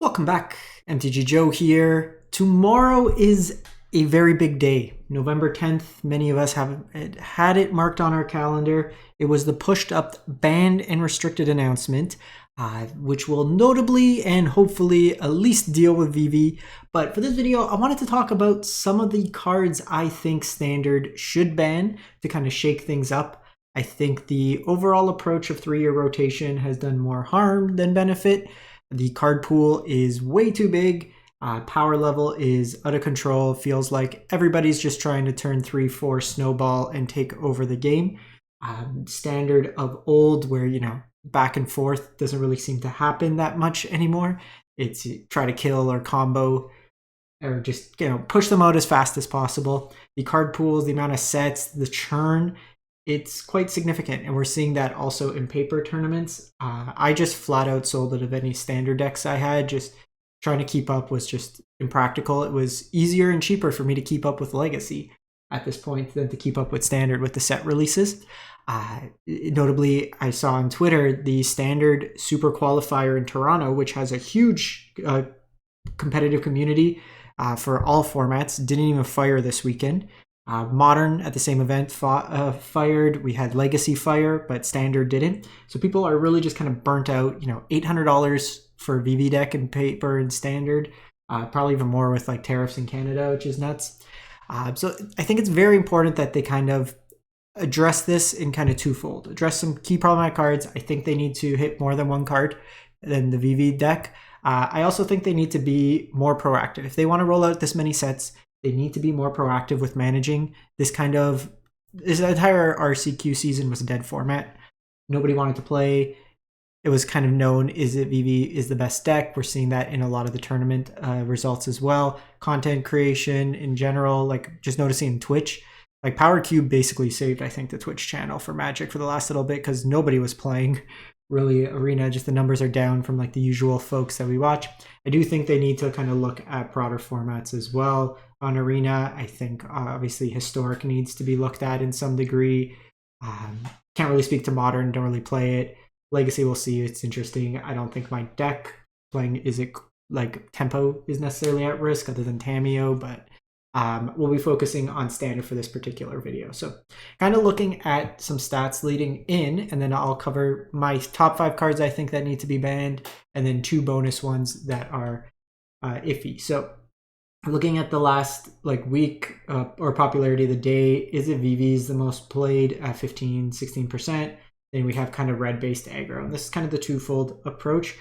Welcome back, MTG Joe here. Tomorrow is a very big day, November 10th. Many of us have had it marked on our calendar. It was the pushed up banned and restricted announcement, which will notably and hopefully at least deal with Vivi. But for this video, I wanted to talk about some of the cards I think Standard should ban to kind of shake things up. I think the overall approach of 3-year rotation has done more harm than benefit. The card pool is way too big. Power level is out of control. Feels like everybody's just trying to turn 3-4 snowball and take over the game. Standard of old where, back and forth doesn't really seem to happen that much anymore. It's try to kill or combo or just, push them out as fast as possible. The card pools, the amount of sets, the churn, it's quite significant, and we're seeing that also in paper tournaments. I just flat out sold it of any standard decks I had. Just trying to keep up was just impractical. It was easier and cheaper for me to keep up with Legacy at this point than to keep up with Standard with the set releases. Notably, I saw on Twitter the Standard Super Qualifier in Toronto, which has a huge competitive community for all formats, didn't even fire this weekend. Modern at the same event fired. We had Legacy fire, but Standard didn't. So people are really just kind of burnt out. $800 for a Vivi deck in paper and Standard. Probably even more with like tariffs in Canada, which is nuts. So I think it's very important that they kind of address this in kind of twofold. Address some key problematic cards. I think they need to hit more than one card than the Vivi deck. I also think they need to be more proactive. If they want to roll out this many sets, they need to be more proactive with managing this entire RCQ season was a dead format. Nobody wanted to play. It was kind of known Izzet Vivi is the best deck. We're seeing that in a lot of the tournament results as well. Content creation in general, like just noticing in Twitch, like Power Cube basically saved, I think, the Twitch channel for Magic for the last little bit because nobody was playing really Arena. Just the numbers are down from like the usual folks that we watch. I do think they need to kind of look at broader formats as well. On Arena, I think obviously Historic needs to be looked at in some degree. Can't really speak to Modern, don't really play it. Legacy, we'll see. It's interesting. I don't think my deck playing Tempo is necessarily at risk other than Tameo, but we'll be focusing on Standard for this particular video. So kind of looking at some stats leading in, and then I'll cover my top 5 cards I think that need to be banned, and then 2 bonus ones that are iffy. So looking at the last week or popularity of the day, Izzet Vivi is the most played at 15-16%. Then we have kind of red-based aggro. And this is kind of the twofold approach.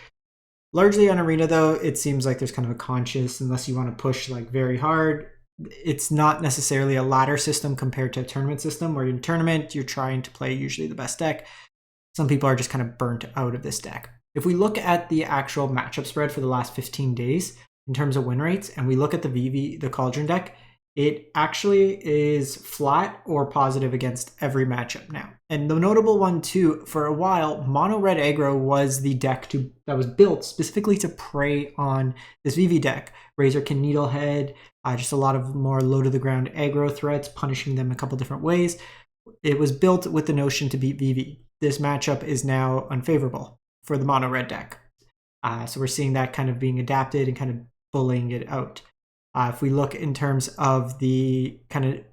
Largely on Arena, though, it seems like there's kind of a conscious, unless you want to push very hard. It's not necessarily a ladder system compared to a tournament system, where in tournament, you're trying to play usually the best deck. Some people are just kind of burnt out of this deck. If we look at the actual matchup spread for the last 15 days, in terms of win rates, and we look at the Vivi, the Cauldron deck, it actually is flat or positive against every matchup now. And the notable one too, for a while, mono red aggro was the deck that was built specifically to prey on this Vivi deck. Razorkin Needlehead, just a lot of more low to the ground aggro threats, punishing them a couple different ways. It was built with the notion to beat Vivi. This matchup is now unfavorable for the mono red deck. So we're seeing that kind of being adapted and kind of bullying it out. If we look in terms of the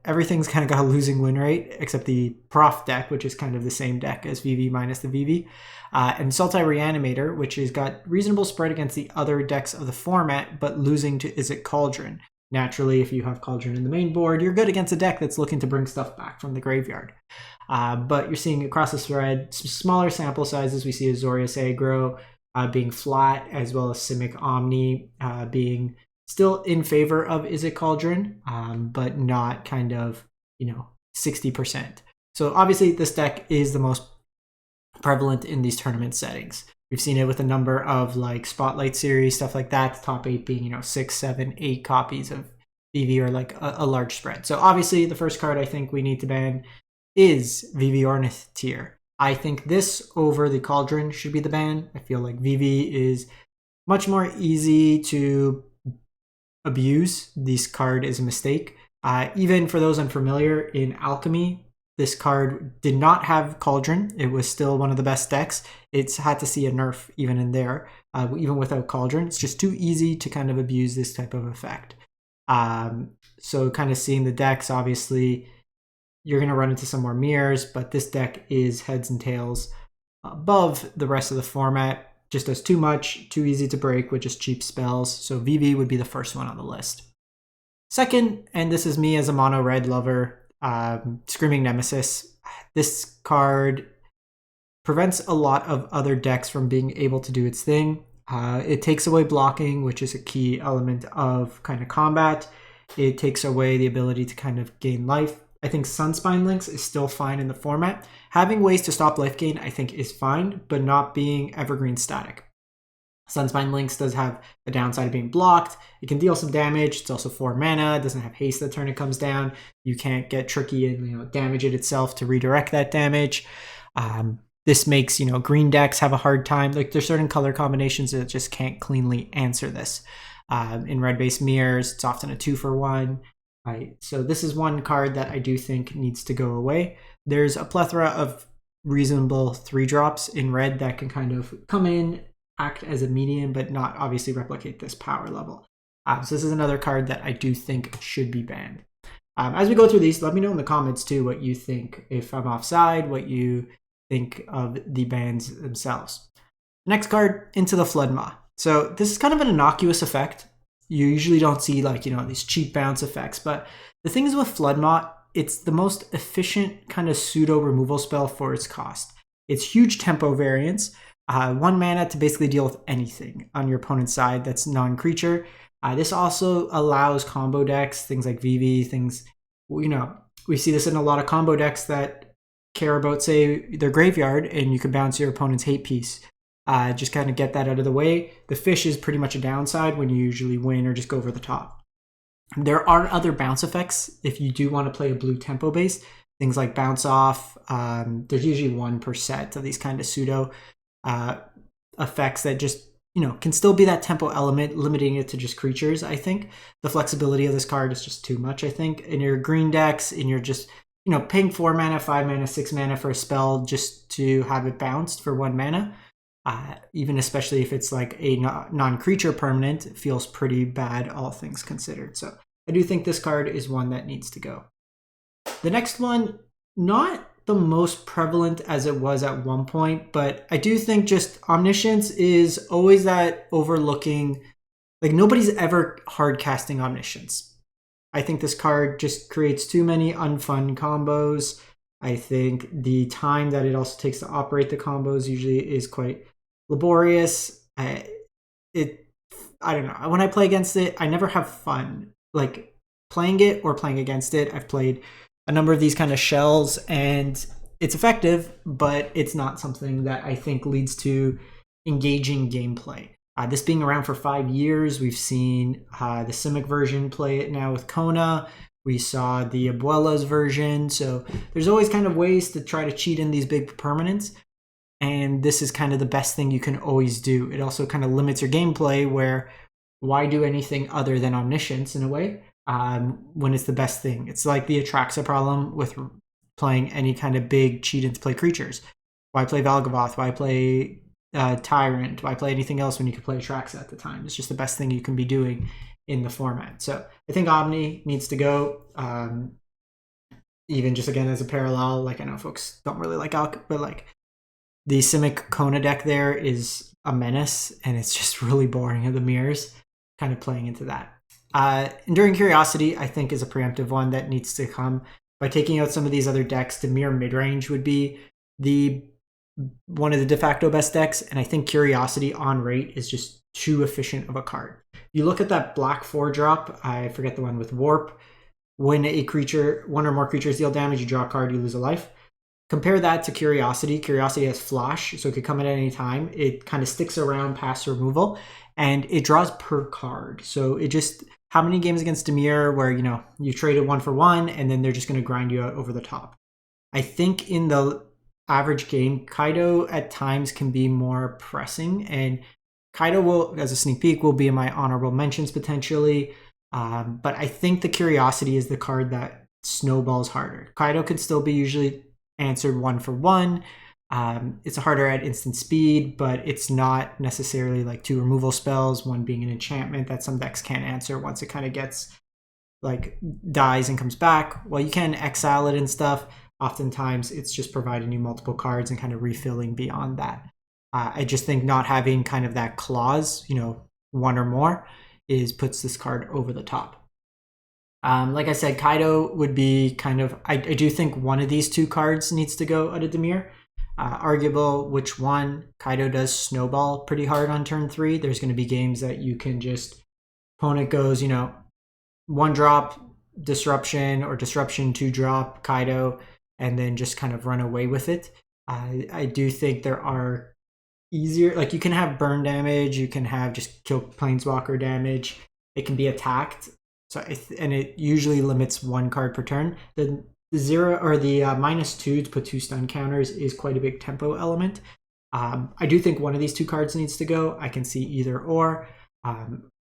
everything's kind of got a losing win rate except the Prof deck, which is kind of the same deck as Vivi minus the Vivi, and Sultai Reanimator, which has got reasonable spread against the other decks of the format, but losing to Izzet Cauldron. Naturally, if you have Cauldron in the main board, you're good against a deck that's looking to bring stuff back from the graveyard. But you're seeing across the spread, some smaller sample sizes. We see Azorius aggro being flat, as well as Simic Omni being still in favor of Izzet Cauldron, but not 60%. So obviously this deck is the most prevalent in these tournament settings. We've seen it with a number of Spotlight Series, stuff like that, the top 8 being 6, 7, 8 copies of Vivi or a large spread. So obviously the first card I think we need to ban is Vivi Ornithopter. I think this over the Cauldron should be the ban. I feel like Vivi is much more easy to abuse. This card is a mistake. Even for those unfamiliar, in Alchemy, this card did not have Cauldron. It was still one of the best decks. It's had to see a nerf even in there, even without Cauldron. It's just too easy to kind of abuse this type of effect. So kind of seeing the decks, obviously, you're going to run into some more mirrors, but this deck is heads and tails above the rest of the format. Just does too much, too easy to break with just cheap spells. So Vivi would be the first one on the list. Second, and this is me as a mono red lover, Screaming Nemesis. This card prevents a lot of other decks from being able to do its thing. It takes away blocking, which is a key element of kind of combat. It takes away the ability to kind of gain life. I think Sunspine Links is still fine in the format. Having ways to stop life gain, I think, is fine, but not being evergreen static. Sunspine Links does have a downside of being blocked. It can deal some damage. It's also 4 mana. It doesn't have haste the turn it comes down. You can't get tricky and damage it itself to redirect that damage. This makes green decks have a hard time. Like there's certain color combinations that just can't cleanly answer this. In red-based mirrors, it's often a 2-for-1. Right. So this is one card that I do think needs to go away. There's a plethora of reasonable 3-drops in red that can kind of come in, act as a medium, but not obviously replicate this power level. So this is another card that I do think should be banned. As we go through these, let me know in the comments too what you think, if I'm offside, what you think of the bans themselves. Next card, Into the Flood Maw. So this is kind of an innocuous effect. You usually don't see these cheap bounce effects, but the thing is with Flood Maw, it's the most efficient kind of pseudo removal spell for its cost. It's huge tempo variance, 1 mana to basically deal with anything on your opponent's side that's non-creature. This also allows combo decks, things like Vivi, we see this in a lot of combo decks that care about, say, their graveyard, and you can bounce your opponent's hate piece. Just kind of get that out of the way. The fish is pretty much a downside when you usually win or just go over the top. There are other bounce effects if you do want to play a blue tempo base. Things like bounce off. There's usually 1 per set of these kind of pseudo effects that just can still be that tempo element, limiting it to just creatures. I think the flexibility of this card is just too much. I think in your green decks, in your just paying 4 mana, 5 mana, 6 mana for a spell just to have it bounced for 1 mana. Even especially if it's like a non-creature permanent, it feels pretty bad, all things considered. So I do think this card is one that needs to go. The next one, not the most prevalent as it was at one point, but I do think just Omniscience is always that overlooking, like nobody's ever hard casting Omniscience. I think this card just creates too many unfun combos. I think the time that it also takes to operate the combos usually is quite laborious. I don't know. When I play against it, I never have fun like playing it or playing against it. I've played a number of these kind of shells and it's effective, but it's not something that I think leads to engaging gameplay. This being around for 5 years, we've seen the Simic version play it now with Kona. We saw the Abuela's version. So there's always kind of ways to try to cheat in these big permanents. And this is kind of the best thing you can always do. It also kind of limits your gameplay where why do anything other than Omniscience in a way when it's the best thing? It's like the Atraxa problem with playing any kind of big cheat into play creatures. Why play Valgavoth? Why play Tyrant? Why play anything else when you could play Atraxa at the time? It's just the best thing you can be doing in the format. So I think Omni needs to go. Even just again as a parallel, like I know folks don't really like Alk, but like the Simic Kona deck there is a menace and it's just really boring in the mirrors, kind of playing into that. Enduring Curiosity, I think, is a preemptive one that needs to come. By taking out some of these other decks, to mirror midrange would be one of the de facto best decks, and I think Curiosity on rate is just too efficient of a card. You look at that black 4-drop, I forget the one with Warp. When a creature, 1 or more creatures deal damage, you draw a card, you lose a life. Compare that to Curiosity. Curiosity has Flash, so it could come in at any time. It kind of sticks around past removal, and it draws per card. So it just, how many games against Dimir where, you traded 1 for 1, and then they're just going to grind you out over the top. I think in the average game, Kaido at times can be more pressing, and Kaido will, as a sneak peek, will be in my honorable mentions potentially. But I think the Curiosity is the card that snowballs harder. Kaido can still be usually answered 1-for-1. It's harder at instant speed, but it's not necessarily like 2 removal spells, one being an enchantment that some decks can't answer once it kind of gets like dies and comes back. Well, you can exile it and stuff. Oftentimes it's just providing you multiple cards and kind of refilling beyond that. I just think not having kind of that clause, you know, 1 or more, puts this card over the top. Like I said, Kaido would be kind of, I do think one of these 2 cards needs to go out of Dimir. Arguable which one. Kaido does snowball pretty hard on turn 3. There's going to be games that you can just, opponent goes, you know, 1 drop disruption or disruption 2 drop Kaido, and then just kind of run away with it. I do think there are easier, like you can have burn damage, you can have just kill planeswalker damage, it can be attacked. So and it usually limits 1 card per turn. The 0 or the -2 to put 2 stun counters is quite a big tempo element. I do think one of these 2 cards needs to go. I can see either or.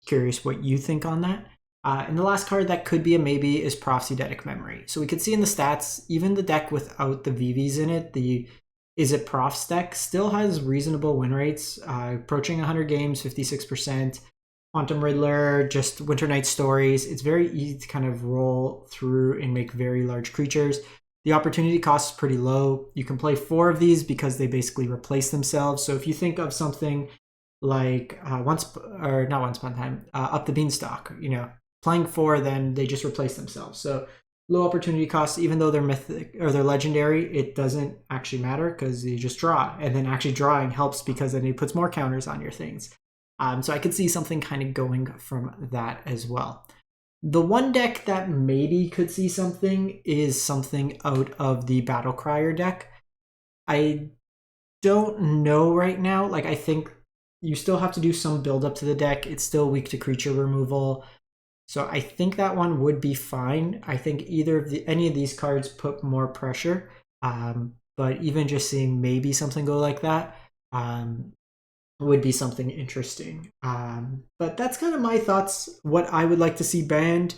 Curious what you think on that. And the last card that could be a maybe is Prophecy Memory. So we could see in the stats, even the deck without the Vivis in it, the Izzet Profs deck still has reasonable win rates, approaching 100 games, 56%. Quantum Riddler, just Winter Night Stories. It's very easy to kind of roll through and make very large creatures. The opportunity cost is pretty low. You can play 4 of these because they basically replace themselves. So if you think of something like Up the Beanstalk, you know, playing 4, then they just replace themselves. So low opportunity costs, even though they're mythic or they're legendary, it doesn't actually matter because you just draw. And then actually drawing helps because then it puts more counters on your things. So I could see something kind of going from that as well. The one deck that maybe could see something is something out of the Battle Crier deck. I don't know right now. Like, I think you still have to do some build up to the deck. It's still weak to creature removal. So I think that one would be fine. I think any of these cards put more pressure. But even just seeing maybe something go like that would be something interesting. But that's kind of my thoughts. What I would like to see banned.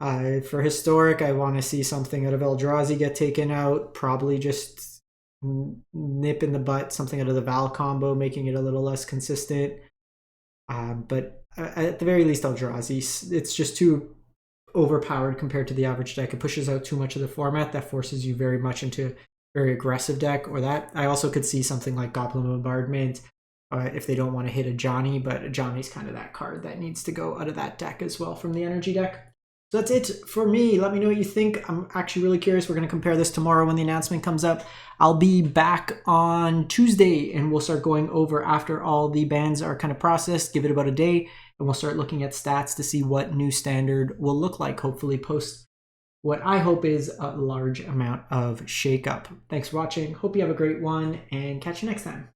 For Historic, I want to see something out of Eldrazi get taken out. Probably just nip in the butt, something out of the Val combo, making it a little less consistent. But at the very least, Eldrazi. It's just too overpowered compared to the average deck. It pushes out too much of the format that forces you very much into a very aggressive deck. Or that I also could see something like Goblin Bombardment if they don't want to hit a Johnny, but Johnny's kind of that card that needs to go out of that deck as well from the energy deck. So that's it for me. Let me know what you think. I'm actually really curious. We're going to compare this tomorrow when the announcement comes up. I'll be back on Tuesday and we'll start going over after all the bans are kind of processed. Give it about a day and we'll start looking at stats to see what new standard will look like. Hopefully post what I hope is a large amount of shakeup. Thanks for watching. Hope you have a great one and catch you next time.